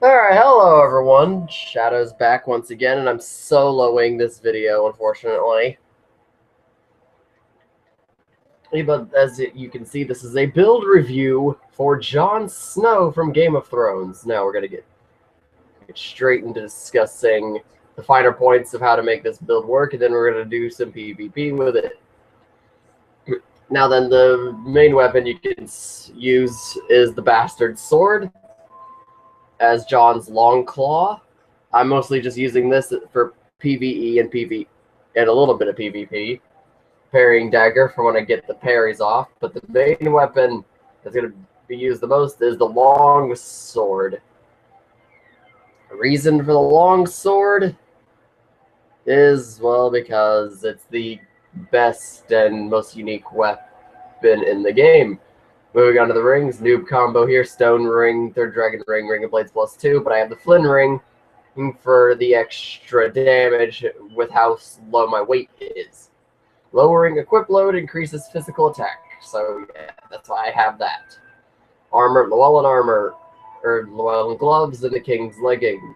Alright, hello everyone. Shadow's back once again, and I'm soloing this video, unfortunately. But as you can see, this is a build review for Jon Snow from Game of Thrones. Now we're going to get straight into discussing the finer points of how to make this build work, and then we're going to do some PvP with it. Now then, the main weapon you can use is the Bastard Sword as Jon's Long Claw. I'm mostly just using this for PvE and PvP and a little bit of PvP. Parrying dagger for when I get the parries off, but the main weapon that's going to be used the most is the long sword. The reason for the long sword is, well, because it's the best and most unique weapon in the game. Moving on to the rings, noob combo here, stone ring, third dragon ring, ring of blades +2, but I have the Flynn ring for the extra damage with how low my weight is. Lowering equip load increases physical attack, so yeah, that's why I have that. Armor, Llewellyn armor, or Llewellyn gloves, and the king's leggings.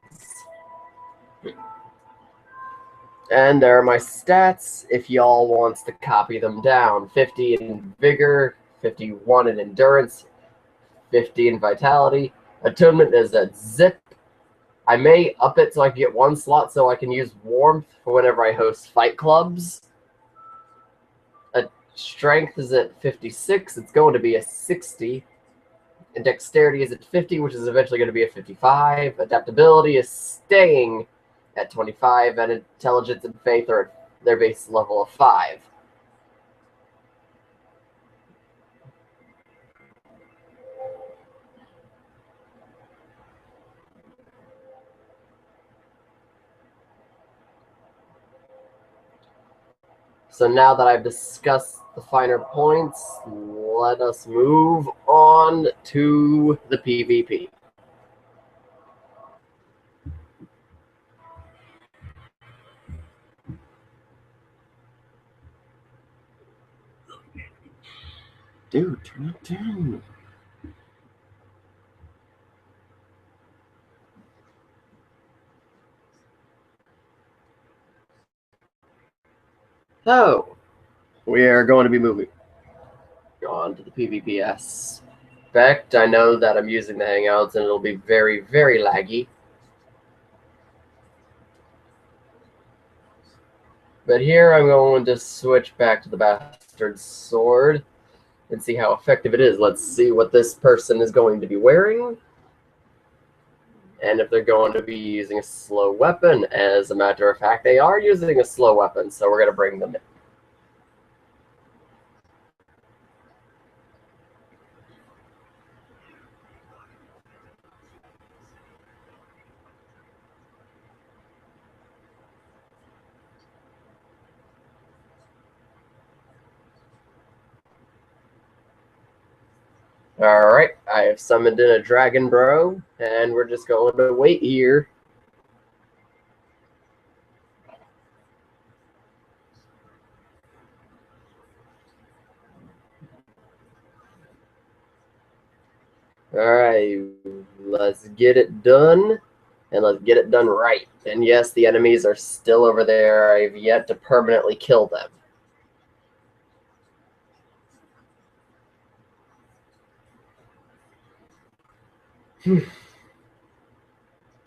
And there are my stats if y'all wants to copy them down. 50 in vigor, 51 in endurance, 50 in vitality. Attunement is at zip. I may up it so I can get one slot so I can use warmth for whenever I host fight clubs. Strength is at 56. It's going to be a 60. And dexterity is at 50, which is eventually going to be a 55. Adaptability is staying at 25. And intelligence and faith are at their base level of 5. So now that I've discussed the finer points, let us move on to the PvP. Dude, turn it down. So, we are going to be moving on to the PvP aspect. I know that I'm using the Hangouts and it'll be very, very laggy. But here I'm going to switch back to the Bastard Sword and see how effective it is. Let's see what this person is going to be wearing. And if they're going to be using a slow weapon. As a matter of fact, they are using a slow weapon, so we're going to bring them in. Alright, I have summoned in a Dragon Bro, and we're just going to wait here. Alright, let's get it done, and let's get it done right. And yes, the enemies are still over there. I've yet to permanently kill them.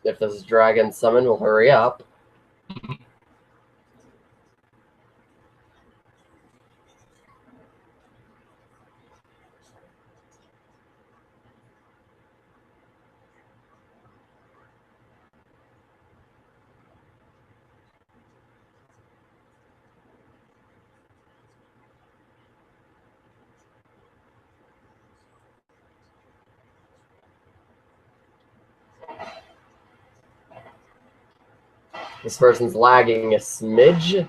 If this dragon summon will hurry up. This person's lagging a smidge.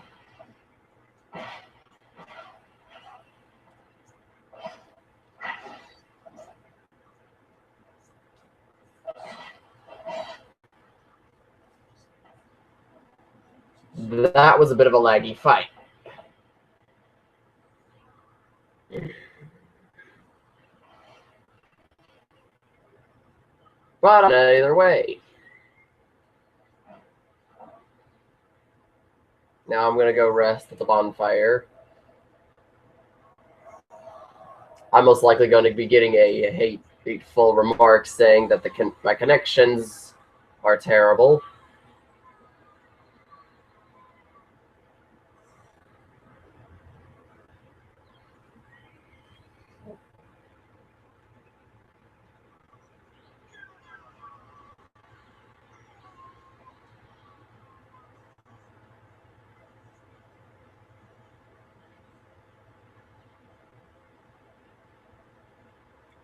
That was a bit of a laggy fight. But either way. Now I'm going to go rest at the bonfire. I'm most likely going to be getting a hateful remark saying that my connections are terrible.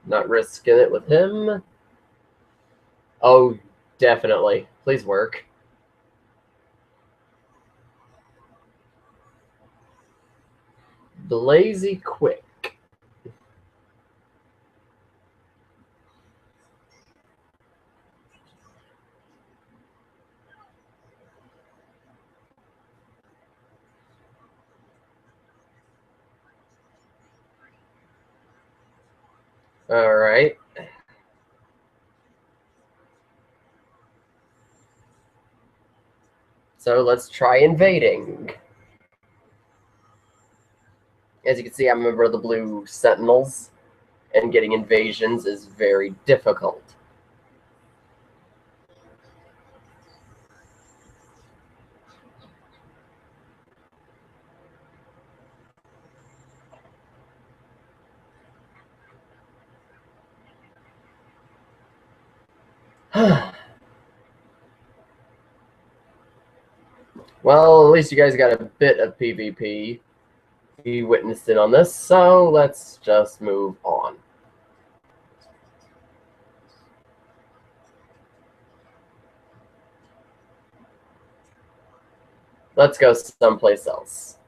Not risking it with him. Oh, definitely. Please work. Blazy quick. All right. So let's try invading. As you can see, I'm a member of the Blue Sentinels, and getting invasions is very difficult. Well, at least you guys got a bit of PvP. You witnessed it on this, so let's just move on. Let's go someplace else.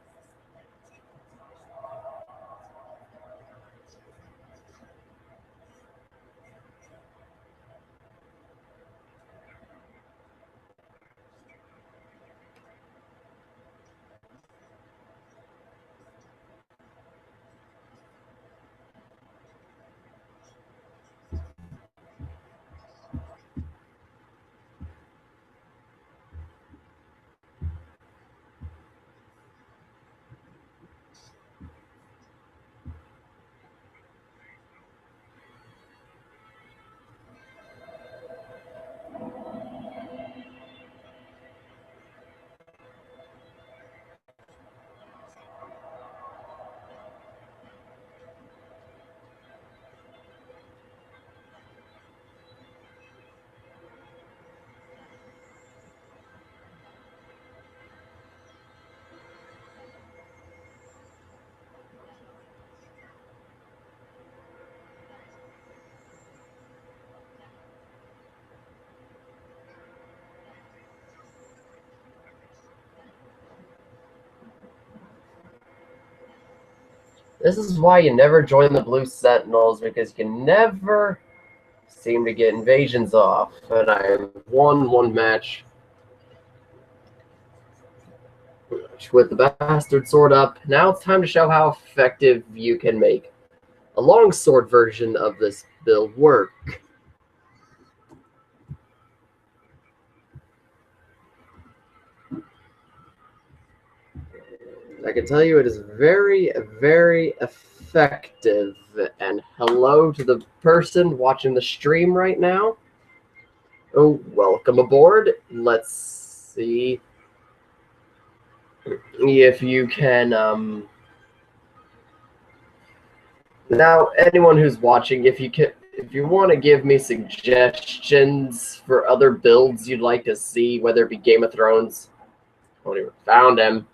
This is why you never join the Blue Sentinels, because you can never seem to get invasions off. And I won one match with the Bastard Sword up. Now it's time to show how effective you can make a longsword version of this build work. I can tell you it is very, very effective. And hello to the person watching the stream right now. Oh, welcome aboard. Let's see if you can. Now, anyone who's watching, if you want to give me suggestions for other builds you'd like to see, whether it be Game of Thrones. Oh, we found him.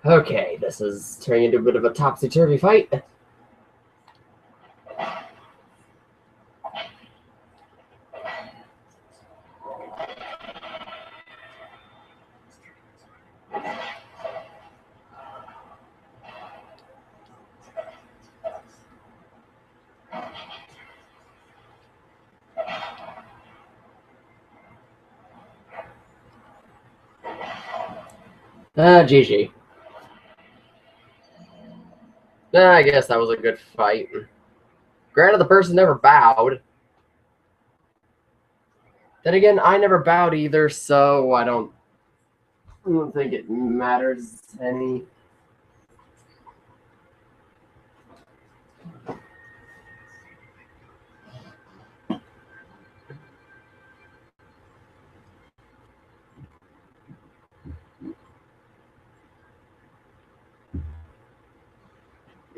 Okay, this is turning into a bit of a topsy-turvy fight. GG. I guess that was a good fight. Granted, the person never bowed. Then again, I never bowed either, so I don't think it matters any.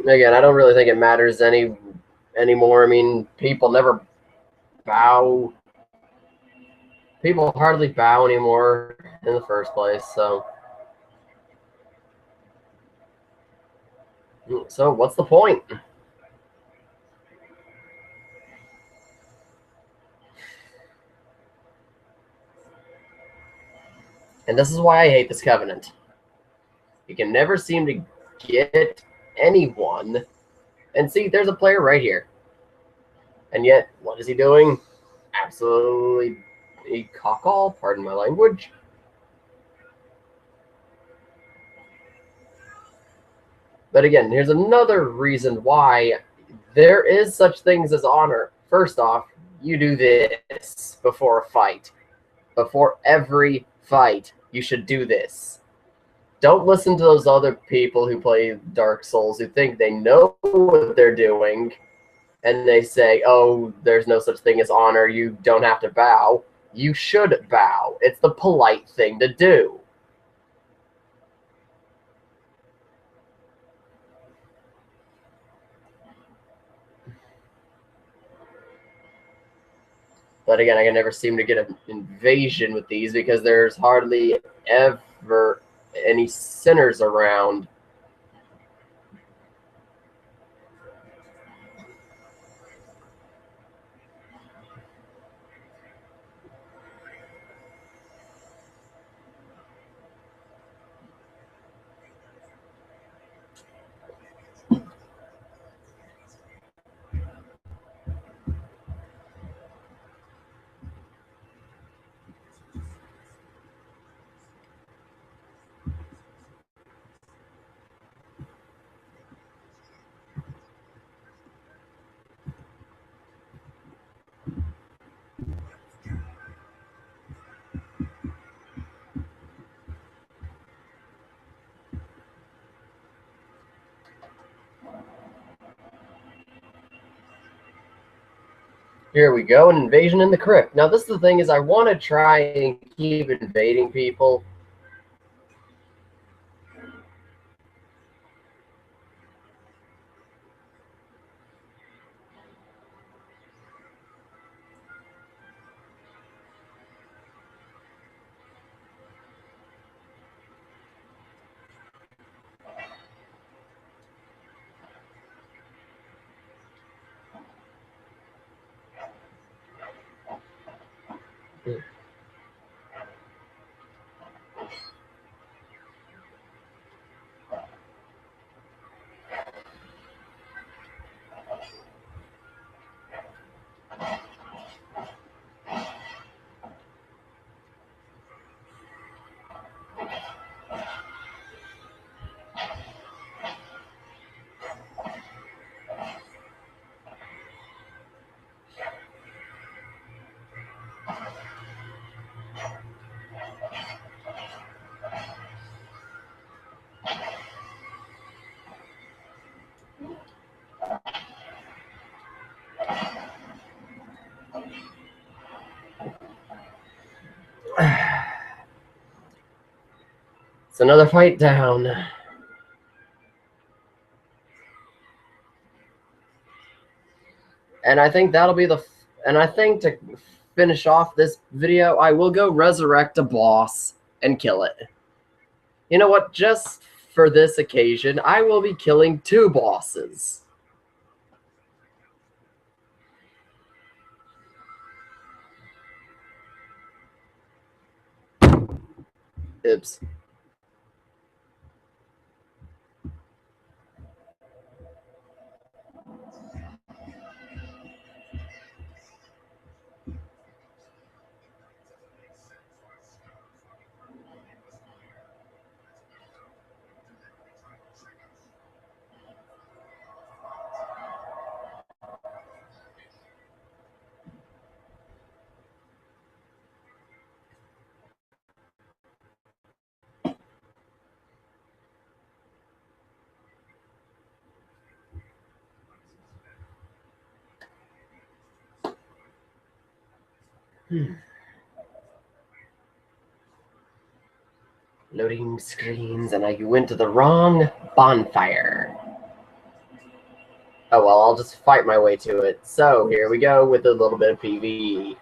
Again, I don't really think it matters anymore. I mean, people never bow. People hardly bow anymore in the first place, so. So what's the point? And this is why I hate this covenant. You can never seem to get anyone. And see, there's a player right here. And yet, what is he doing? Absolutely a cockall, pardon my language. But again, here's another reason why there is such things as honor. First off, you do this before a fight. Before every fight, you should do this. Don't listen to those other people who play Dark Souls who think they know what they're doing and they say, oh, there's no such thing as honor, you don't have to bow. You should bow. It's the polite thing to do. But again, I can never seem to get an invasion with these because there's hardly ever any sinners around. Here we go, an invasion in the crypt. Now, this is the thing is I want to try and keep invading people. It's another fight down. And I think that'll be and I think to finish off this video, I will go resurrect a boss and kill it. You know what? Just for this occasion, I will be killing 2 bosses. Oops. Loading screens, and I went to the wrong bonfire. Oh well, I'll just fight my way to it. So here we go with a little bit of PvE.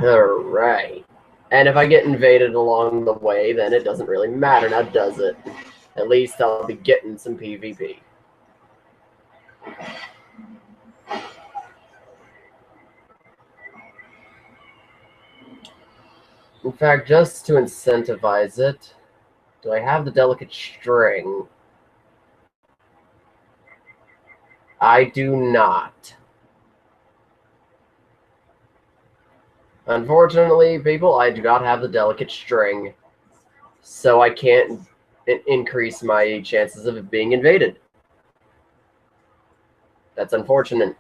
Alright. And if I get invaded along the way, then it doesn't really matter now, does it? At least I'll be getting some PvP. In fact, just to incentivize it, do I have the delicate string? I do not. Unfortunately, people, I do not have the delicate string, so I can't increase my chances of it being invaded. That's unfortunate.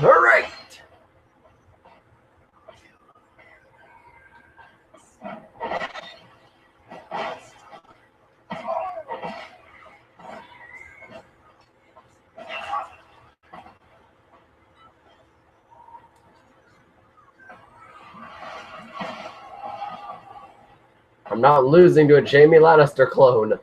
All right. I'm not losing to a Jaime Lannister clone.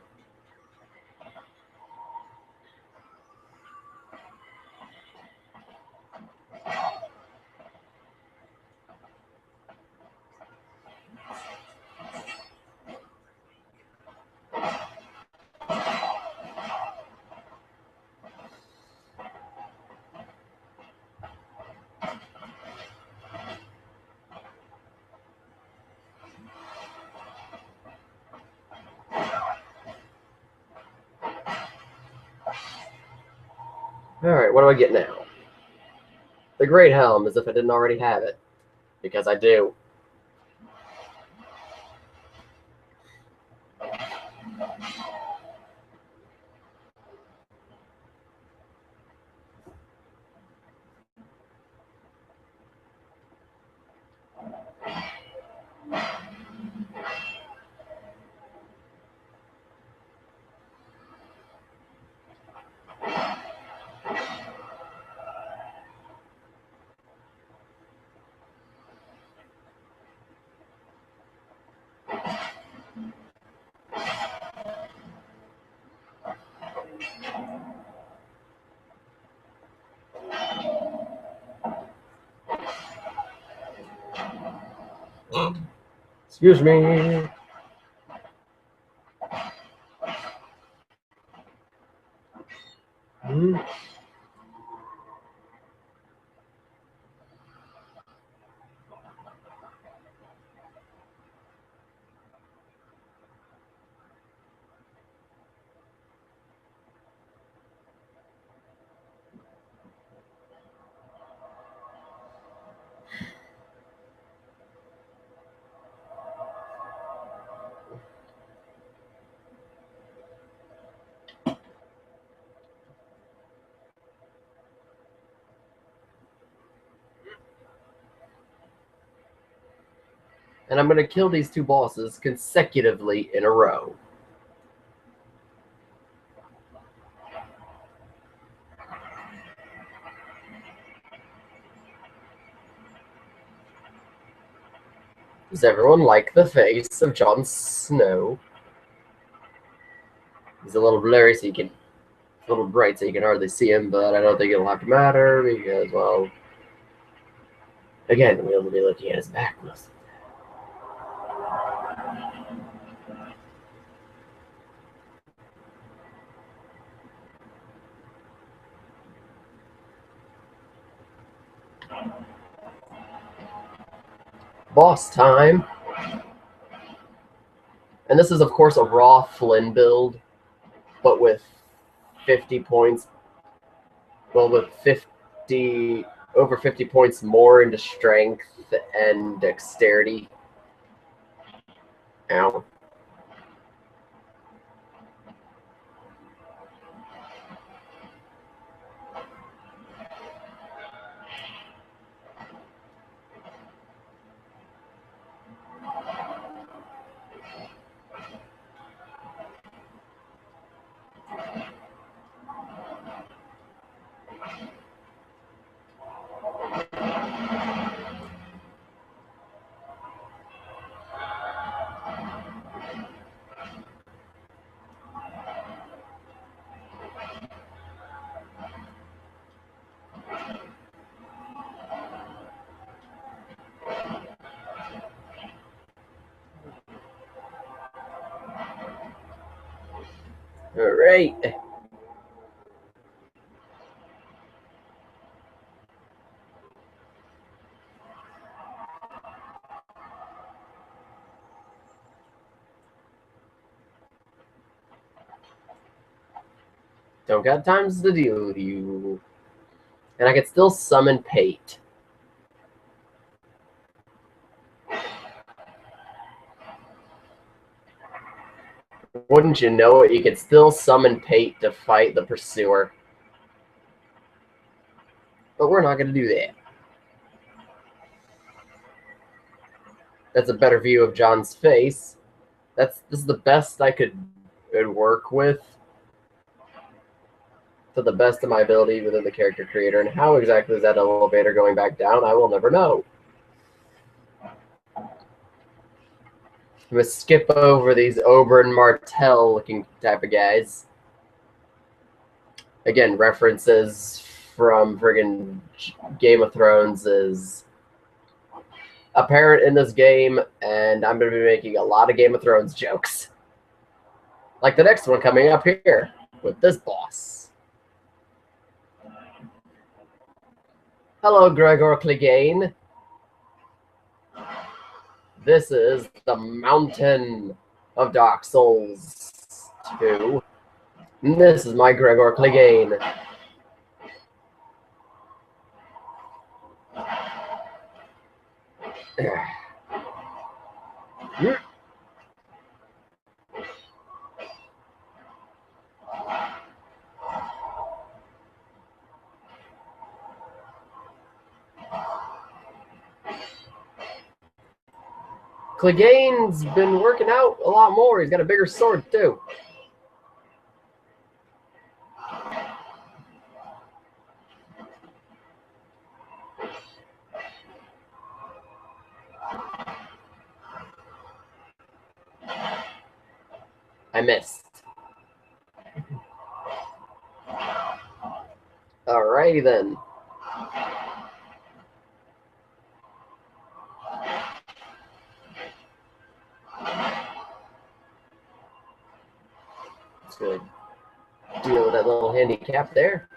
All right, what do I get now? The Great Helm, as if I didn't already have it. Because I do. Excuse me. And I'm going to kill these two bosses consecutively in a row. Does everyone like the face of Jon Snow? He's a little blurry, so you can, a little bright, so you can hardly see him. But I don't think it'll have to matter because, well, again, we'll be looking at his back most of the time. Boss time. And this is, of course, a raw Flynn build, but with 50 points. Well, with over 50 points more into strength and dexterity. Ow. All right. Don't got times to deal with you. And I can still summon Pate. Wouldn't you know it? You could still summon Pate to fight the Pursuer. But we're not going to do that. That's a better view of Jon's face. This is the best I could work with, to the best of my ability within the character creator. And how exactly is that elevator going back down? I will never know. I'm going to skip over these Oberyn Martell looking type of guys. Again, references from friggin' Game of Thrones is apparent in this game, and I'm going to be making a lot of Game of Thrones jokes. Like the next one coming up here with this boss. Hello, Gregor Clegane. This is the Mountain of Dark Souls 2. And this is my Gregor Clegane. Clegane's been working out a lot more. He's got a bigger sword, too. I missed. Alrighty then. Let's go deal with that little handicap there.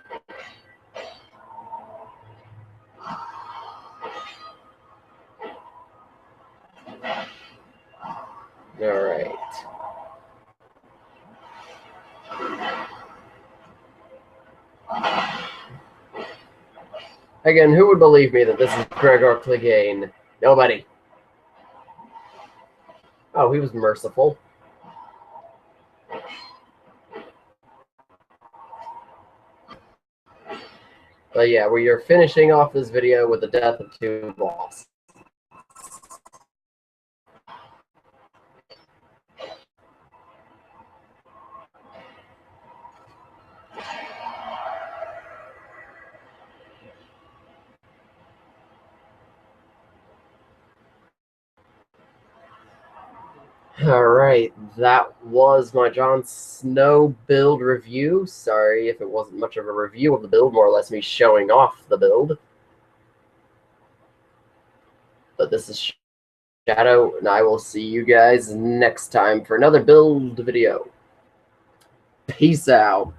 Alright. Again, who would believe me that this is Gregor Clegane? Nobody. Oh, he was merciful. But yeah, we are finishing off this video with the death of two bosses. Alright, that was my Jon Snow build review. Sorry if it wasn't much of a review of the build, more or less me showing off the build. But this is Shadow, and I will see you guys next time for another build video. Peace out.